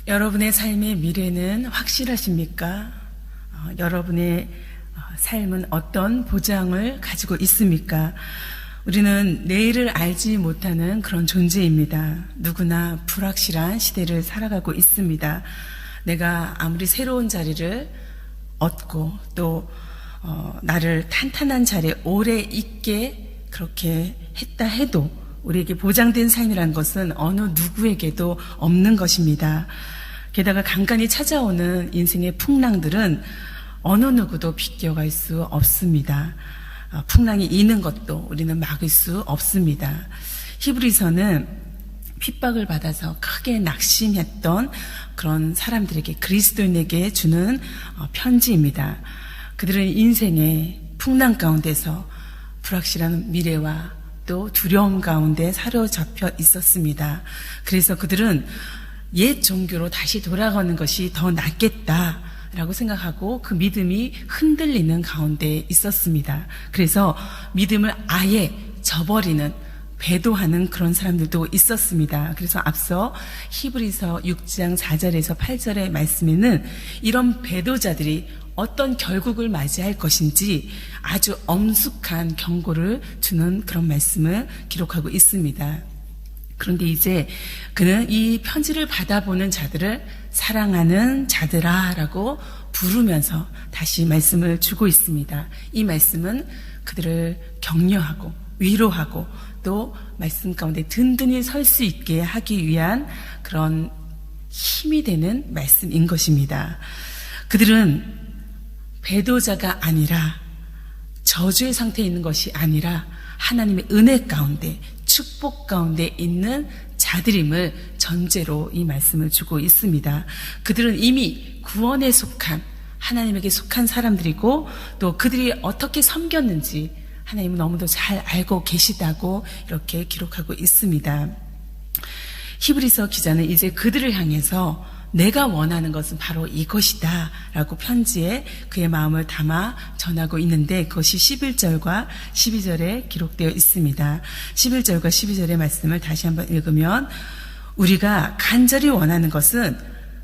여러분의 삶의 미래는 확실하십니까? 여러분의 삶은 어떤 보장을 가지고 있습니까? 우리는 내일을 알지 못하는 그런 존재입니다. 누구나 불확실한 시대를 살아가고 있습니다. 내가 아무리 새로운 자리를 얻고 또 나를 탄탄한 자리에 오래 있게 그렇게 했다 해도 우리에게 보장된 삶이라는 것은 어느 누구에게도 없는 것입니다. 게다가 간간히 찾아오는 인생의 풍랑들은 어느 누구도 비껴갈 수 없습니다. 풍랑이 이는 것도 우리는 막을 수 없습니다. 히브리서는 핍박을 받아서 크게 낙심했던 그런 사람들에게, 그리스도인에게 주는 편지입니다. 그들은 인생의 풍랑 가운데서 불확실한 미래와 또 두려움 가운데 사로잡혀 있었습니다. 그래서 그들은 옛 종교로 다시 돌아가는 것이 더 낫겠다라고 생각하고 그 믿음이 흔들리는 가운데 있었습니다. 그래서 믿음을 아예 저버리는, 배도하는 그런 사람들도 있었습니다. 그래서 앞서 히브리서 6장 4절에서 8절의 말씀에는 이런 배도자들이 어떤 결국을 맞이할 것인지 아주 엄숙한 경고를 주는 그런 말씀을 기록하고 있습니다. 그런데 이제 그는 이 편지를 받아보는 자들을 사랑하는 자들아 라고 부르면서 다시 말씀을 주고 있습니다. 이 말씀은 그들을 격려하고 위로하고 또 말씀 가운데 든든히 설 수 있게 하기 위한 그런 힘이 되는 말씀인 것입니다. 그들은 배도자가 아니라 저주의 상태에 있는 것이 아니라 하나님의 은혜 가운데, 축복 가운데 있는 자들임을 전제로 이 말씀을 주고 있습니다. 그들은 이미 구원에 속한, 하나님에게 속한 사람들이고 또 그들이 어떻게 섬겼는지 하나님은 너무도 잘 알고 계시다고 이렇게 기록하고 있습니다. 히브리서 기자는 이제 그들을 향해서 내가 원하는 것은 바로 이것이다 라고 편지에 그의 마음을 담아 전하고 있는데 그것이 11절과 12절에 기록되어 있습니다. 11절과 12절의 말씀을 다시 한번 읽으면 우리가 간절히 원하는 것은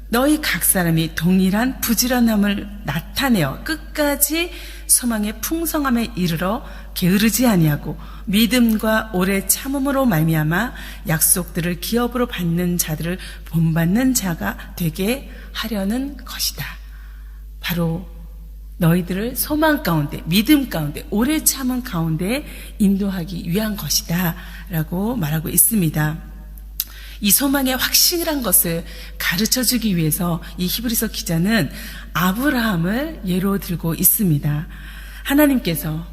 너희 각 사람이 동일한 부지런함을 나타내어 끝까지 소망의 풍성함에 이르러 게으르지 아니하고 믿음과 오래 참음으로 말미암아 약속들을 기업으로 받는 자들을 본받는 자가 되게 하려는 것이다. 바로 너희들을 소망 가운데, 믿음 가운데, 오래 참음 가운데 인도하기 위한 것이다 라고 말하고 있습니다. 이 소망의 확신이란 것을 가르쳐주기 위해서 이 히브리서 기자는 아브라함을 예로 들고 있습니다. 하나님께서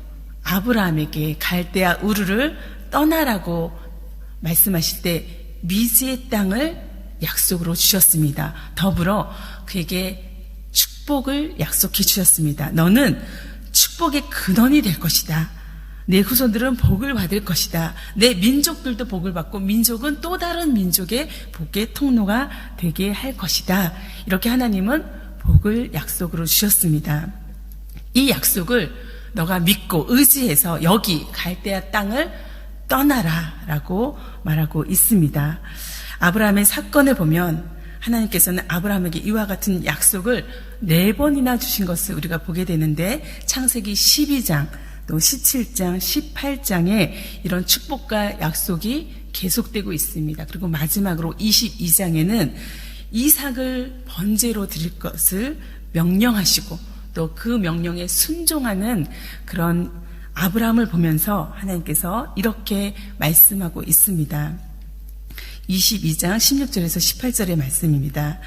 아브라함에게 갈대아 우르를 떠나라고 말씀하실 때 미지의 땅을 약속으로 주셨습니다. 더불어 그에게 축복을 약속해 주셨습니다. 너는 축복의 근원이 될 것이다. 내 후손들은 복을 받을 것이다. 내 민족들도 복을 받고 민족은 또 다른 민족의 복의 통로가 되게 할 것이다. 이렇게 하나님은 복을 약속으로 주셨습니다. 이 약속을 너가 믿고 의지해서 여기 갈대아 땅을 떠나라 라고 말하고 있습니다. 아브라함의 사건을 보면 하나님께서는 아브라함에게 이와 같은 약속을 4번이나 주신 것을 우리가 보게 되는데 창세기 12장 또 17장, 18장에 이런 축복과 약속이 계속되고 있습니다. 그리고 마지막으로 22장에는 이삭을 번제로 드릴 것을 명령하시고 또 그 명령에 순종하는 그런 아브라함을 보면서 하나님께서 이렇게 말씀하고 있습니다. 22장 16절에서 18절의 말씀입니다.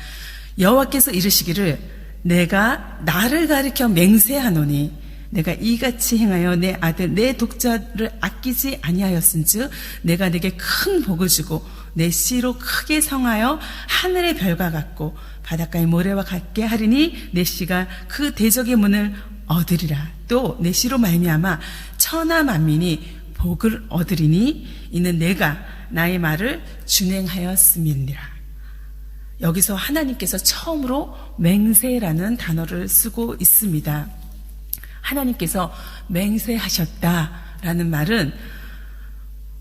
여호와께서 이르시기를 내가 나를 가리켜 맹세하노니 내가 이같이 행하여 내 아들 내 독자를 아끼지 아니하였은즉 내가 내게 큰 복을 주고 내 씨로 크게 성하여 하늘의 별과 같고 바닷가의 모래와 같게 하리니 내 씨가 그 대적의 문을 얻으리라. 또 내 씨로 말미암아 천하 만민이 복을 얻으리니 이는 내가 나의 말을 준행하였음이니라. 여기서 하나님께서 처음으로 맹세라는 단어를 쓰고 있습니다. 하나님께서 맹세하셨다라는 말은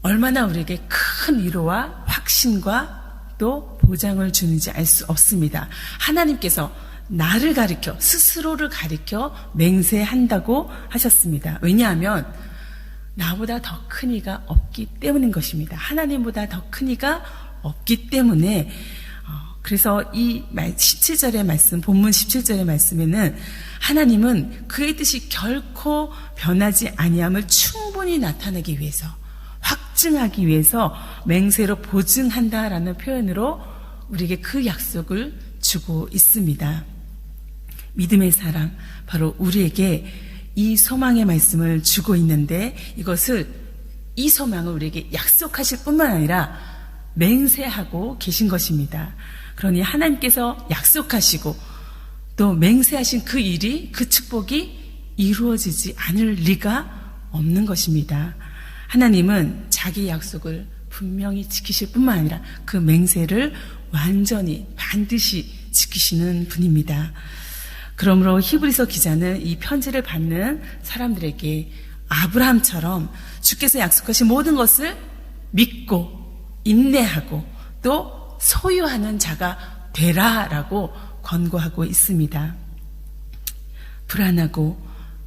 얼마나 우리에게 큰 위로와 확신과 또 보장을 주는지 알 수 없습니다. 하나님께서 나를 가리켜, 스스로를 가리켜 맹세한다고 하셨습니다. 왜냐하면 나보다 더 큰 이가 없기 때문인 것입니다. 하나님보다 더 큰 이가 없기 때문에 그래서 이 17절의 말씀, 본문 17절의 말씀에는 하나님은 그의 뜻이 결코 변하지 아니함을 충분히 나타내기 위해서, 확증하기 위해서 맹세로 보증한다라는 표현으로 우리에게 그 약속을 주고 있습니다. 믿음의 사람, 바로 우리에게 이 소망의 말씀을 주고 있는데 이 소망을 우리에게 약속하실 뿐만 아니라 맹세하고 계신 것입니다. 그러니 하나님께서 약속하시고 또 맹세하신 그 일이, 그 축복이 이루어지지 않을 리가 없는 것입니다. 하나님은 자기 약속을 분명히 지키실 뿐만 아니라 그 맹세를 완전히 반드시 지키시는 분입니다. 그러므로 히브리서 기자는 이 편지를 받는 사람들에게 아브라함처럼 주께서 약속하신 모든 것을 믿고 인내하고 또 소유하는 자가 되라라고 권고하고 있습니다. 불안하고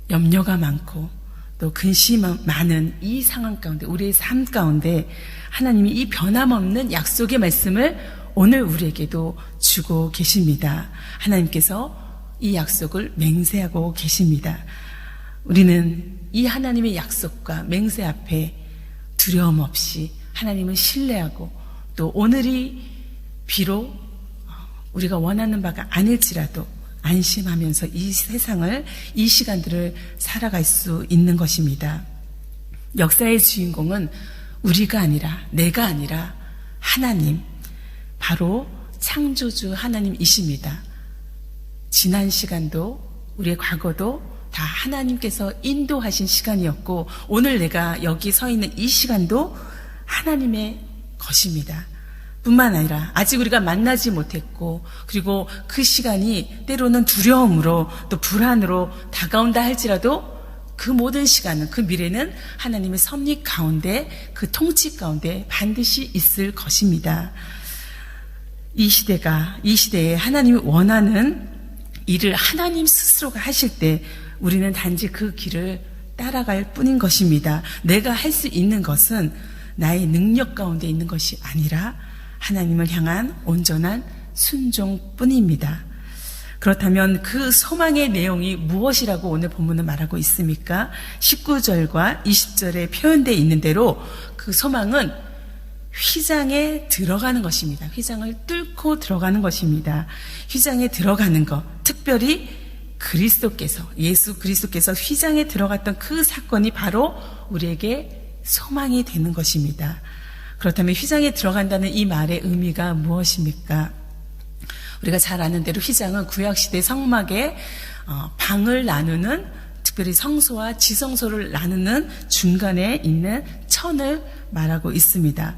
염려가 많고 또 근심이 많은 이 상황 가운데, 우리의 삶 가운데 하나님이 이 변함없는 약속의 말씀을 오늘 우리에게도 주고 계십니다. 하나님께서 이 약속을 맹세하고 계십니다. 우리는 이 하나님의 약속과 맹세 앞에 두려움 없이 하나님을 신뢰하고 또 오늘이 비록 우리가 원하는 바가 아닐지라도 안심하면서 이 세상을, 이 시간들을 살아갈 수 있는 것입니다. 역사의 주인공은 우리가 아니라, 내가 아니라 하나님, 바로 창조주 하나님이십니다. 지난 시간도 우리의 과거도 다 하나님께서 인도하신 시간이었고 오늘 내가 여기 서 있는 이 시간도 하나님의 것입니다. 뿐만 아니라 아직 우리가 만나지 못했고 그리고 그 시간이 때로는 두려움으로 또 불안으로 다가온다 할지라도 그 모든 시간은, 그 미래는 하나님의 섭리 가운데, 그 통치 가운데 반드시 있을 것입니다. 이 시대에 하나님이 원하는 일을 하나님 스스로가 하실 때 우리는 단지 그 길을 따라갈 뿐인 것입니다. 내가 할 수 있는 것은 나의 능력 가운데 있는 것이 아니라 하나님을 향한 온전한 순종뿐입니다. 그렇다면 그 소망의 내용이 무엇이라고 오늘 본문은 말하고 있습니까? 19절과 20절에 표현되어 있는 대로 그 소망은 휘장에 들어가는 것입니다. 휘장을 뚫고 들어가는 것입니다. 휘장에 들어가는 것, 특별히 예수 그리스도께서 휘장에 들어갔던 그 사건이 바로 우리에게 소망이 되는 것입니다. 그렇다면 휘장에 들어간다는 이 말의 의미가 무엇입니까? 우리가 잘 아는 대로 휘장은 구약시대 성막에 방을 나누는, 특별히 성소와 지성소를 나누는 중간에 있는 천을 말하고 있습니다.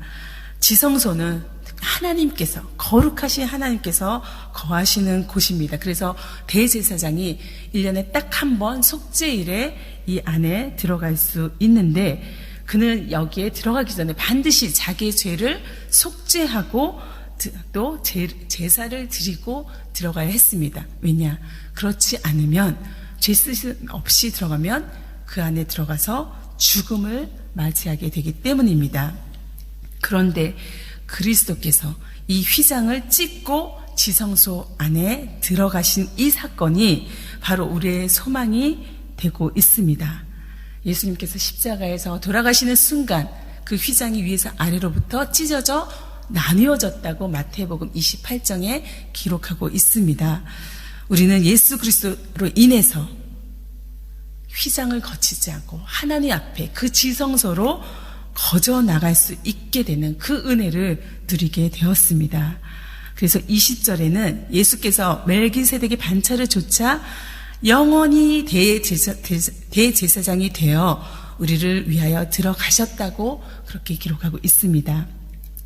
지성소는 하나님께서, 거룩하신 하나님께서 거하시는 곳입니다. 그래서 대제사장이 1년에 딱 한 번 속죄일에 이 안에 들어갈 수 있는데 그는 여기에 들어가기 전에 반드시 자기의 죄를 속죄하고 또 제사를 드리고 들어가야 했습니다. 왜냐? 그렇지 않으면, 죄짓 없이 들어가면 그 안에 들어가서 죽음을 맞이하게 되기 때문입니다. 그런데 그리스도께서 이 휘장을 찢고 지성소 안에 들어가신 이 사건이 바로 우리의 소망이 되고 있습니다. 예수님께서 십자가에서 돌아가시는 순간 그 휘장이 위에서 아래로부터 찢어져 나뉘어졌다고 마태복음 28장에 기록하고 있습니다. 우리는 예수 그리스도로 인해서 휘장을 거치지 않고 하나님 앞에 그 지성소로 거저 나갈 수 있게 되는 그 은혜를 누리게 되었습니다. 그래서 20절에는 예수께서 멜기세덱의 반차를 조차 영원히 대제사장이 되어 우리를 위하여 들어가셨다고 그렇게 기록하고 있습니다.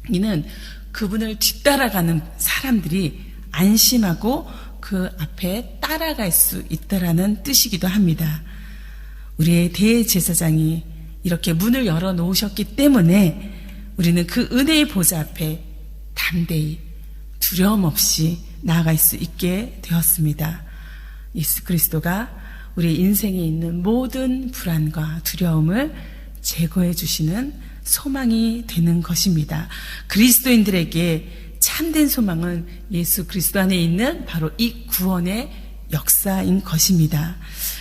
이는 그분을 뒤따라가는 사람들이 안심하고 그 앞에 따라갈 수 있다라는 뜻이기도 합니다. 우리의 대제사장이 이렇게 문을 열어 놓으셨기 때문에 우리는 그 은혜의 보좌 앞에 담대히 두려움 없이 나아갈 수 있게 되었습니다. 예수 그리스도가 우리 인생에 있는 모든 불안과 두려움을 제거해 주시는 소망이 되는 것입니다. 그리스도인들에게 참된 소망은 예수 그리스도 안에 있는 바로 이 구원의 역사인 것입니다.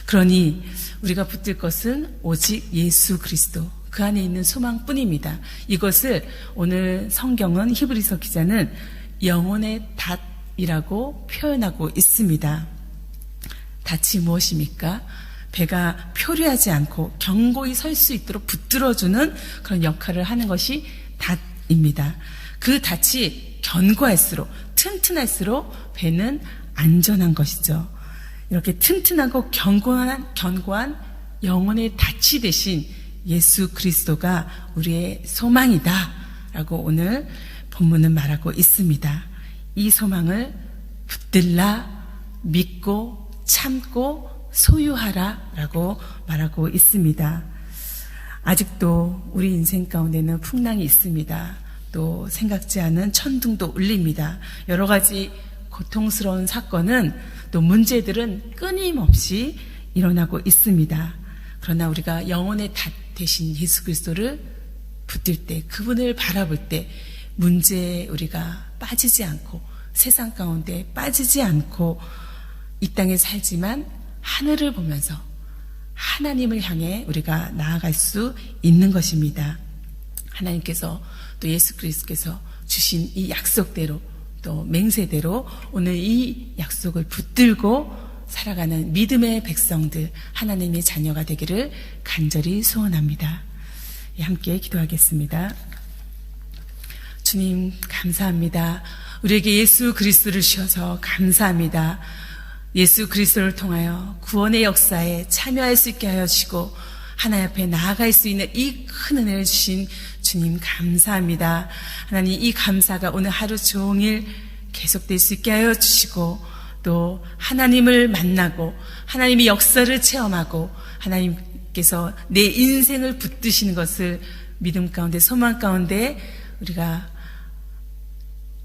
그러니 우리가 붙들 것은 오직 예수 그리스도, 그 안에 있는 소망뿐입니다. 이것을 오늘 성경은 히브리서 기자는 영혼의 닷이라고 표현하고 있습니다. 닷이 무엇입니까? 배가 표류하지 않고 견고히 설 수 있도록 붙들어주는 그런 역할을 하는 것이 닷입니다. 그 닷이 견고할수록, 튼튼할수록 배는 안전한 것이죠. 이렇게 튼튼하고 견고한 영혼의 닷이 되신 예수 그리스도가 우리의 소망이다 라고 오늘 본문은 말하고 있습니다. 이 소망을 붙들라, 믿고 참고 소유하라 라고 말하고 있습니다. 아직도 우리 인생 가운데는 풍랑이 있습니다. 또 생각지 않은 천둥도 울립니다. 여러 가지 고통스러운 사건은, 또 문제들은 끊임없이 일어나고 있습니다. 그러나 우리가 영혼의 닷 대신 예수 그리스도를 붙들 때, 그분을 바라볼 때 문제에 우리가 빠지지 않고, 세상 가운데 빠지지 않고 이 땅에 살지만 하늘을 보면서 하나님을 향해 우리가 나아갈 수 있는 것입니다. 하나님께서 또 예수 그리스도께서 주신 이 약속대로, 또 맹세대로 오늘 이 약속을 붙들고 살아가는 믿음의 백성들, 하나님의 자녀가 되기를 간절히 소원합니다. 함께 기도하겠습니다. 주님 감사합니다. 우리에게 예수 그리스도를 주셔서 감사합니다. 예수 그리스도를 통하여 구원의 역사에 참여할 수 있게 하여 주시고 하나님 앞에 나아갈 수 있는 이 큰 은혜를 주신 주님 감사합니다. 하나님, 이 감사가 오늘 하루 종일 계속될 수 있게 하여 주시고, 또 하나님을 만나고 하나님의 역사를 체험하고 하나님께서 내 인생을 붙드시는 것을 믿음 가운데, 소망 가운데 우리가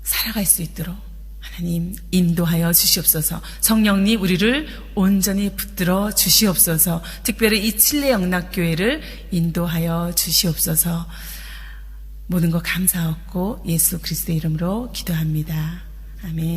살아갈 수 있도록 하나님 인도하여 주시옵소서. 성령님, 우리를 온전히 붙들어 주시옵소서. 특별히 이 칠레영락교회를 인도하여 주시옵소서. 모든 것 감사하고 예수 그리스도의 이름으로 기도합니다. 아멘.